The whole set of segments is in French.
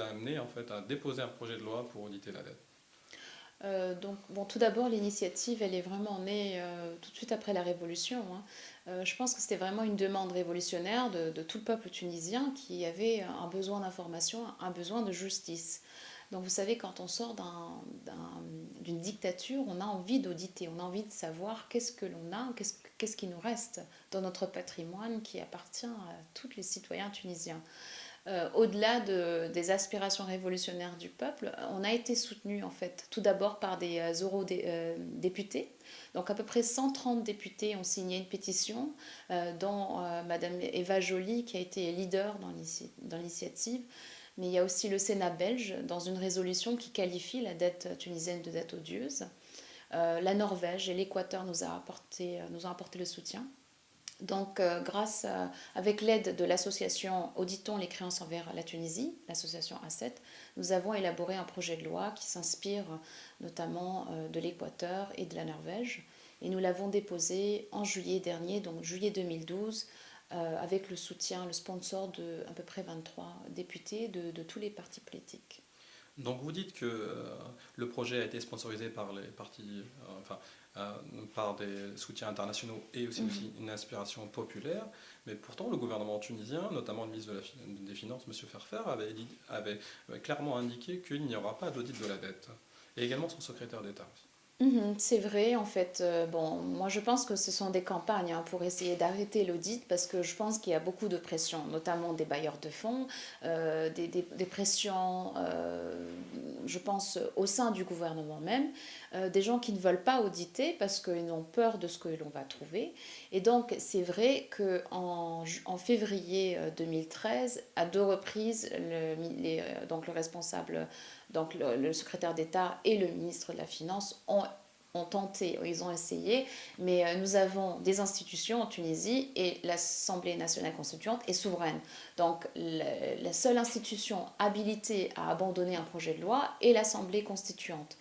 amené en fait à déposer un projet de loi pour auditer la dette? Tout d'abord, l'initiative, elle est vraiment née tout de suite après la Révolution, hein. Je pense que c'était vraiment une demande révolutionnaire de tout le peuple tunisien qui avait un besoin d'information, un besoin de justice. Donc, vous savez, quand on sort d'une dictature, on a envie d'auditer, on a envie de savoir qu'est-ce que l'on a, qu'est-ce qui nous reste dans notre patrimoine qui appartient à tous les citoyens tunisiens. Au-delà des aspirations révolutionnaires du peuple, on a été soutenu en fait tout d'abord par des eurodéputés. Donc à peu près 130 députés ont signé une pétition, dont Madame Eva Joly qui a été leader dans l'initiative. Mais il y a aussi le Sénat belge dans une résolution qui qualifie la dette tunisienne de dette odieuse. La Norvège et l'Équateur nous ont apporté le soutien. Donc, avec l'aide de l'association Auditons les créances envers la Tunisie, l'association A7, nous avons élaboré un projet de loi qui s'inspire notamment de l'Équateur et de la Norvège. Et nous l'avons déposé en juillet dernier, donc juillet 2012, avec le soutien, le sponsor de à peu près 23 députés de tous les partis politiques. Donc vous dites que le projet a été sponsorisé par les partis, euh, par des soutiens internationaux et aussi une inspiration populaire, mais pourtant le gouvernement tunisien, notamment le ministre des Finances, M. Ferfer, avait clairement indiqué qu'il n'y aura pas d'audit de la dette, et également son secrétaire d'État. C'est vrai, en fait. Bon, moi je pense que ce sont des campagnes hein, pour essayer d'arrêter l'audit parce que je pense qu'il y a beaucoup de pression, notamment des bailleurs de fonds, des pressions, je pense, au sein du gouvernement même, des gens qui ne veulent pas auditer parce qu'ils ont peur de ce que l'on va trouver. Et donc c'est vrai qu'en février 2013, à deux reprises, donc le responsable donc le secrétaire d'État et le ministre de la Finance ont tenté, ils ont essayé, mais nous avons des institutions en Tunisie et l'Assemblée nationale constituante est souveraine. Donc la seule institution habilitée à abandonner un projet de loi est l'Assemblée constituante.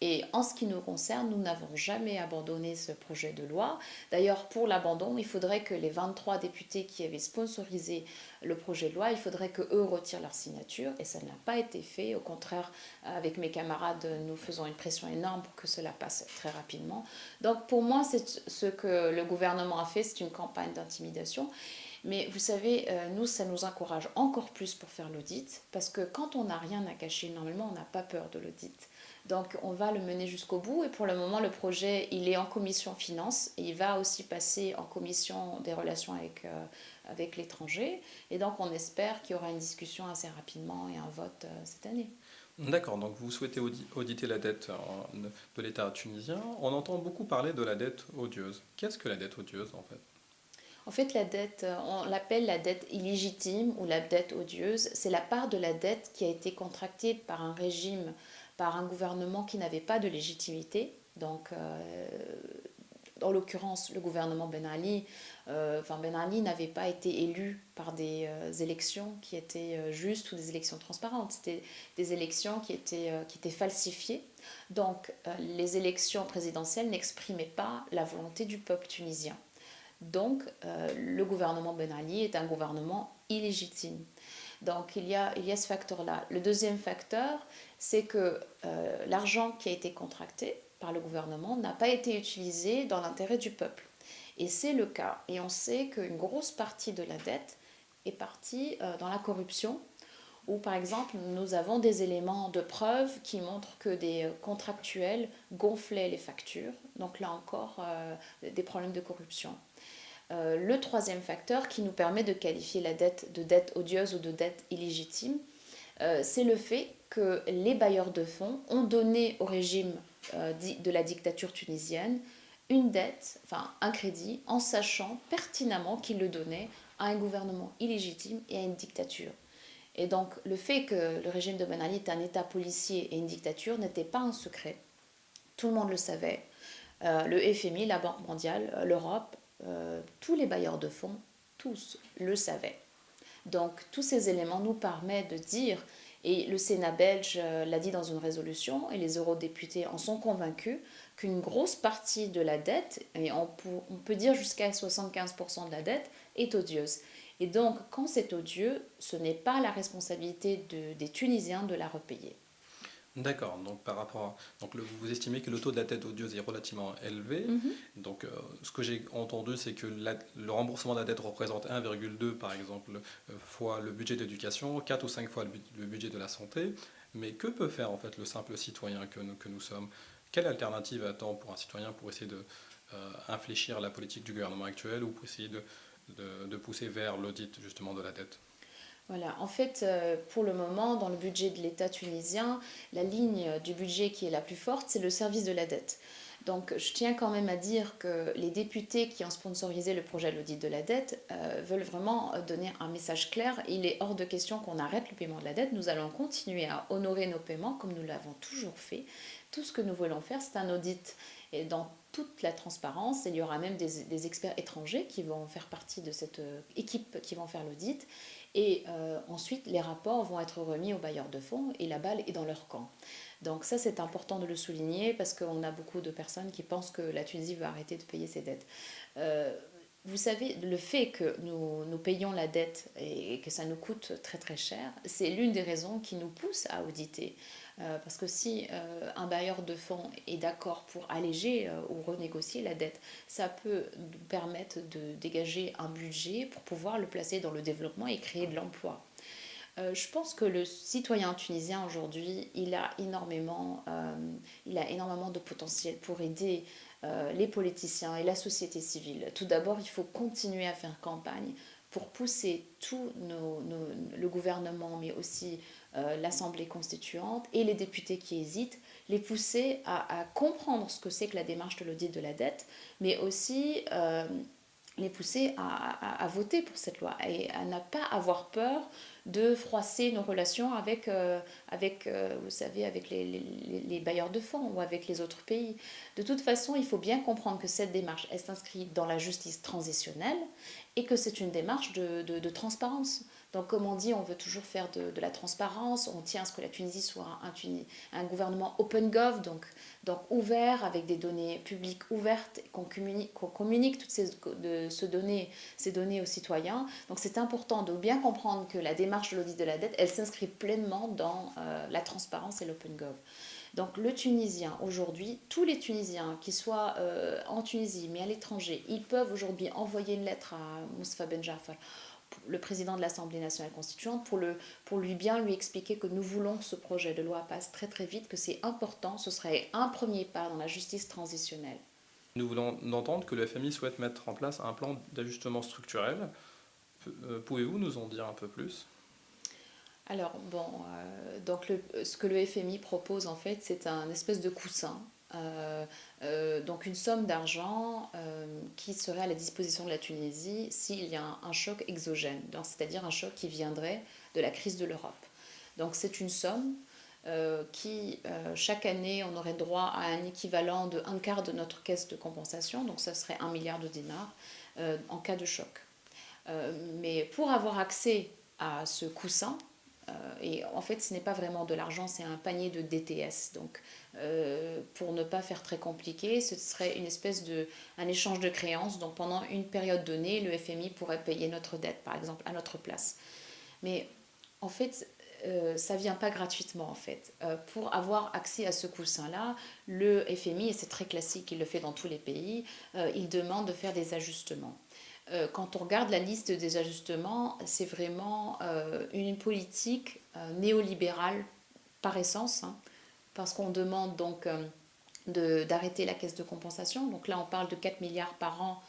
Et en ce qui nous concerne, nous n'avons jamais abandonné ce projet de loi. D'ailleurs, pour l'abandon, il faudrait que les 23 députés qui avaient sponsorisé le projet de loi, il faudrait qu'eux retirent leur signature. Et ça n'a pas été fait. Au contraire, avec mes camarades, nous faisons une pression énorme pour que cela passe très rapidement. Donc pour moi, c'est ce que le gouvernement a fait, c'est une campagne d'intimidation. Mais vous savez, nous, ça nous encourage encore plus pour faire l'audit, parce que quand on n'a rien à cacher, normalement, on n'a pas peur de l'audit. Donc on va le mener jusqu'au bout et pour le moment le projet il est en commission finance et il va aussi passer en commission des relations avec l'étranger et donc on espère qu'il y aura une discussion assez rapidement et un vote cette année. D'accord, donc vous souhaitez auditer la dette de l'État tunisien. On entend beaucoup parler de la dette odieuse. Qu'est-ce que la dette odieuse en fait? En fait la dette, on l'appelle la dette illégitime ou la dette odieuse, c'est la part de la dette qui a été contractée par un régime, par un gouvernement qui n'avait pas de légitimité. Donc en l'occurrence le gouvernement Ben Ali, Ben Ali n'avait pas été élu par des élections qui étaient justes ou des élections transparentes. C'était des élections qui étaient falsifiées. Donc les élections présidentielles n'exprimaient pas la volonté du peuple tunisien. Donc le gouvernement Ben Ali est un gouvernement illégitime. Donc il y a ce facteur-là. Le deuxième facteur, c'est que l'argent qui a été contracté par le gouvernement n'a pas été utilisé dans l'intérêt du peuple. Et c'est le cas. Et on sait qu'une grosse partie de la dette est partie dans la corruption, où par exemple nous avons des éléments de preuve qui montrent que des contractuels gonflaient les factures. Donc là encore, des problèmes de corruption. Le troisième facteur qui nous permet de qualifier la dette de dette odieuse ou de dette illégitime, c'est le fait que les bailleurs de fonds ont donné au régime de la dictature tunisienne une dette, enfin un crédit, en sachant pertinemment qu'ils le donnaient à un gouvernement illégitime et à une dictature. Et donc le fait que le régime de Ben Ali est un État policier et une dictature n'était pas un secret. Tout le monde le savait. Le FMI, la Banque mondiale, l'Europe, tous les bailleurs de fonds, tous le savaient. Donc tous ces éléments nous permettent de dire, et le Sénat belge l'a dit dans une résolution, et les eurodéputés en sont convaincus, qu'une grosse partie de la dette, et on peut dire jusqu'à 75% de la dette, est odieuse. Et donc, quand c'est odieux, ce n'est pas la responsabilité des Tunisiens de la repayer. D'accord, donc par rapport à, donc vous estimez que le taux de la dette odieuse est relativement élevé. Mhm. Donc ce que j'ai entendu, c'est que le remboursement de la dette représente 1,2 par exemple fois le budget d'éducation, 4 ou 5 fois le budget de la santé. Mais que peut faire en fait le simple citoyen que nous sommes? Quelle alternative attend pour un citoyen pour essayer de infléchir la politique du gouvernement actuel ou pour essayer de pousser vers l'audit justement de la dette? Voilà, en fait, pour le moment, dans le budget de l'État tunisien, la ligne du budget qui est la plus forte, c'est le service de la dette. Donc, je tiens quand même à dire que les députés qui ont sponsorisé le projet de l'audit de la dette veulent vraiment donner un message clair. Il est hors de question qu'on arrête le paiement de la dette. Nous allons continuer à honorer nos paiements comme nous l'avons toujours fait. Tout ce que nous voulons faire, c'est un audit et dans toute la transparence. Il y aura même des experts étrangers qui vont faire partie de cette équipe qui vont faire l'audit. Et ensuite, les rapports vont être remis aux bailleurs de fonds et la balle est dans leur camp. Donc ça, c'est important de le souligner parce qu'on a beaucoup de personnes qui pensent que la Tunisie va arrêter de payer ses dettes. Euh, Vous savez, le fait que nous payons la dette et que ça nous coûte très très cher, c'est l'une des raisons qui nous pousse à auditer. Parce que si un bailleur de fonds est d'accord pour alléger ou renégocier la dette, ça peut nous permettre de dégager un budget pour pouvoir le placer dans le développement et créer de l'emploi. Je pense que le citoyen tunisien aujourd'hui, il a énormément de potentiel pour aider les politiciens et la société civile. Tout d'abord, il faut continuer à faire campagne pour pousser le gouvernement, mais aussi l'Assemblée constituante et les députés qui hésitent, les pousser à comprendre ce que c'est que la démarche de l'audit de la dette, mais aussi les pousser à voter pour cette loi et à ne pas avoir peur de froisser nos relations vous savez, avec les bailleurs de fonds ou avec les autres pays. De toute façon, il faut bien comprendre que cette démarche, elle s'inscrit dans la justice transitionnelle et que c'est une démarche de transparence. Donc, comme on dit, on veut toujours faire de la transparence, on tient à ce que la Tunisie soit un gouvernement open gov, donc ouvert, avec des données publiques ouvertes, qu'on communique toutes ces données aux citoyens. Donc c'est important de bien comprendre que la démarche de l'audit de la dette, elle s'inscrit pleinement dans la transparence et l'open gov. Donc le Tunisien, aujourd'hui, tous les Tunisiens, qui soient en Tunisie, mais à l'étranger, ils peuvent aujourd'hui envoyer une lettre à Moustapha Ben Jafar, le président de l'Assemblée nationale constituante, pour lui expliquer que nous voulons que ce projet de loi passe très très vite, que c'est important, ce serait un premier pas dans la justice transitionnelle. Nous voulons entendre que le FMI souhaite mettre en place un plan d'ajustement structurel. Pouvez-vous nous en dire un peu plus? Alors, bon, donc ce que le FMI propose, en fait, c'est un espèce de coussin. Donc une somme d'argent qui serait à la disposition de la Tunisie s'il y a un choc exogène, c'est-à-dire un choc qui viendrait de la crise de l'Europe. Donc c'est une somme chaque année, on aurait droit à un équivalent de un quart de notre caisse de compensation, donc ça serait 1 milliard de dinars en cas de choc. Mais pour avoir accès à ce coussin, et en fait, ce n'est pas vraiment de l'argent, c'est un panier de DTS. Donc, pour ne pas faire très compliqué, ce serait un échange de créances. Donc, pendant une période donnée, le FMI pourrait payer notre dette, par exemple, à notre place. Mais en fait, ça ne vient pas gratuitement en fait. Pour avoir accès à ce coussin-là, le FMI, et c'est très classique, il le fait dans tous les pays, il demande de faire des ajustements. Quand on regarde la liste des ajustements, c'est vraiment une politique néolibérale par essence, hein, parce qu'on demande donc d'arrêter la caisse de compensation. Donc là, on parle de 4 milliards par an.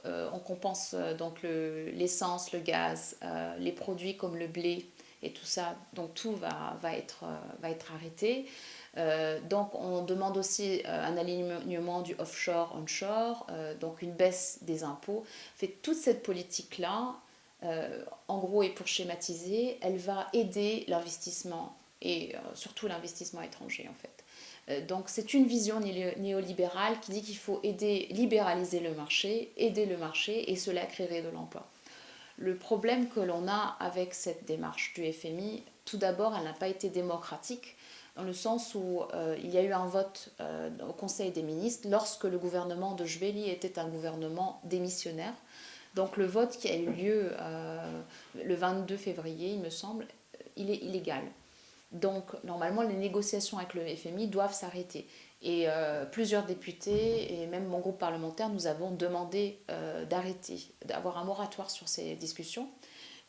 On compense donc l'essence, le gaz, les produits comme le blé et tout ça. Donc tout va être arrêté. Donc on demande aussi un alignement du offshore onshore, donc une baisse des impôts. Fait toute cette politique-là, en gros et pour schématiser, elle va aider l'investissement et surtout l'investissement étranger en fait. Donc c'est une vision néolibérale qui dit qu'il faut libéraliser le marché, aider le marché et cela créerait de l'emploi. Le problème que l'on a avec cette démarche du FMI, tout d'abord, elle n'a pas été démocratique dans le sens où il y a eu un vote au Conseil des ministres lorsque le gouvernement de Jbeli était un gouvernement démissionnaire. Donc le vote qui a eu lieu le 22 février, il me semble, il est illégal. Donc normalement les négociations avec le FMI doivent s'arrêter. Et plusieurs députés et même mon groupe parlementaire, nous avons demandé d'arrêter, d'avoir un moratoire sur ces discussions.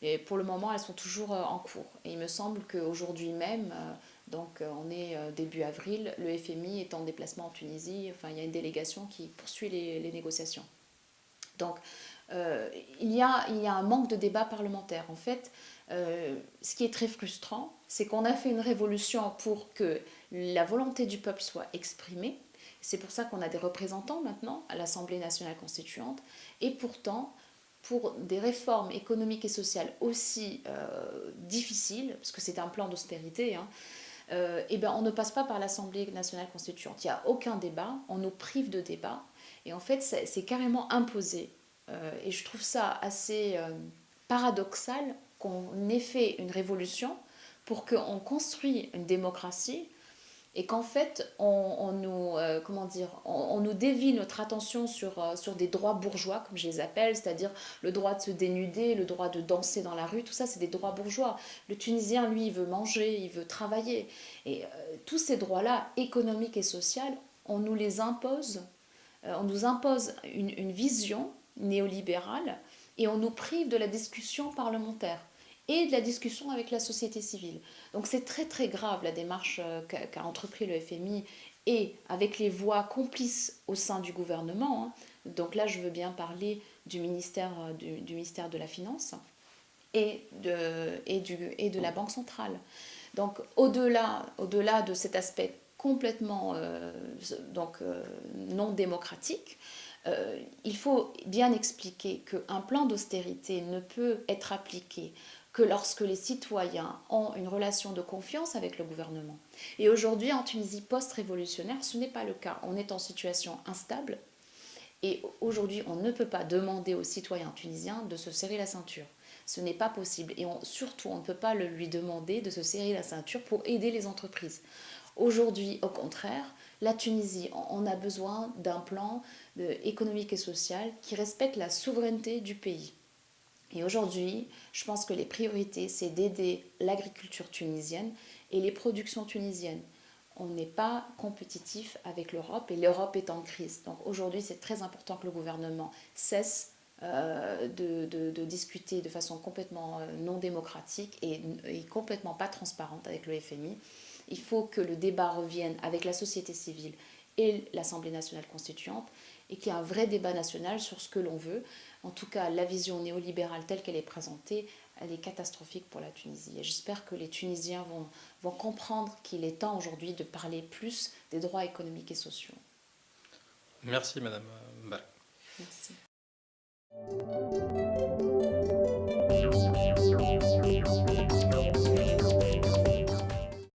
Et pour le moment, elles sont toujours en cours. Et il me semble qu'aujourd'hui même, donc on est début avril, le FMI est en déplacement en Tunisie. Enfin, il y a une délégation qui poursuit les négociations. Donc, il y a un manque de débat parlementaire. En fait, ce qui est très frustrant, c'est qu'on a fait une révolution pour que la volonté du peuple soit exprimée. C'est pour ça qu'on a des représentants maintenant à l'Assemblée nationale constituante. Et pourtant, pour des réformes économiques et sociales aussi difficiles, parce que c'est un plan d'austérité, hein, et ben on ne passe pas par l'Assemblée nationale constituante. Il n'y a aucun débat, on nous prive de débat. Et en fait, c'est carrément imposé. Et je trouve ça assez paradoxal qu'on ait fait une révolution pour qu'on construise une démocratie et qu'en fait on nous comment dire on nous dévie notre attention sur des droits bourgeois comme je les appelle, c'est-à-dire le droit de se dénuder, le droit de danser dans la rue, tout ça c'est des droits bourgeois. Le Tunisien lui il veut manger, il veut travailler et tous ces droits-là économiques et sociaux on nous les impose, on nous impose une vision néolibérale et on nous prive de la discussion parlementaire et de la discussion avec la société civile. Donc c'est très très grave la démarche qu'a entrepris le FMI et avec les voix complices au sein du gouvernement. Hein. Donc là je veux bien parler du ministère de la Finance et de la Banque centrale. Donc au-delà de cet aspect complètement non démocratique, il faut bien expliquer qu'un plan d'austérité ne peut être appliqué que lorsque les citoyens ont une relation de confiance avec le gouvernement. Et aujourd'hui, en Tunisie post-révolutionnaire, ce n'est pas le cas. On est en situation instable et aujourd'hui, on ne peut pas demander aux citoyens tunisiens de se serrer la ceinture. Ce n'est pas possible. Et surtout, on ne peut pas lui demander de se serrer la ceinture pour aider les entreprises. Aujourd'hui, au contraire, la Tunisie, on a besoin d'un plan économique et social qui respecte la souveraineté du pays. Et aujourd'hui, je pense que les priorités, c'est d'aider l'agriculture tunisienne et les productions tunisiennes. On n'est pas compétitif avec l'Europe et l'Europe est en crise. Donc aujourd'hui, c'est très important que le gouvernement cesse de discuter de façon complètement non démocratique et complètement pas transparente avec le FMI. Il faut que le débat revienne avec la société civile et l'Assemblée nationale constituante et qu'il y ait un vrai débat national sur ce que l'on veut. En tout cas, la vision néolibérale telle qu'elle est présentée, elle est catastrophique pour la Tunisie. Et j'espère que les Tunisiens vont comprendre qu'il est temps aujourd'hui de parler plus des droits économiques et sociaux. Merci Madame Mbak. Merci.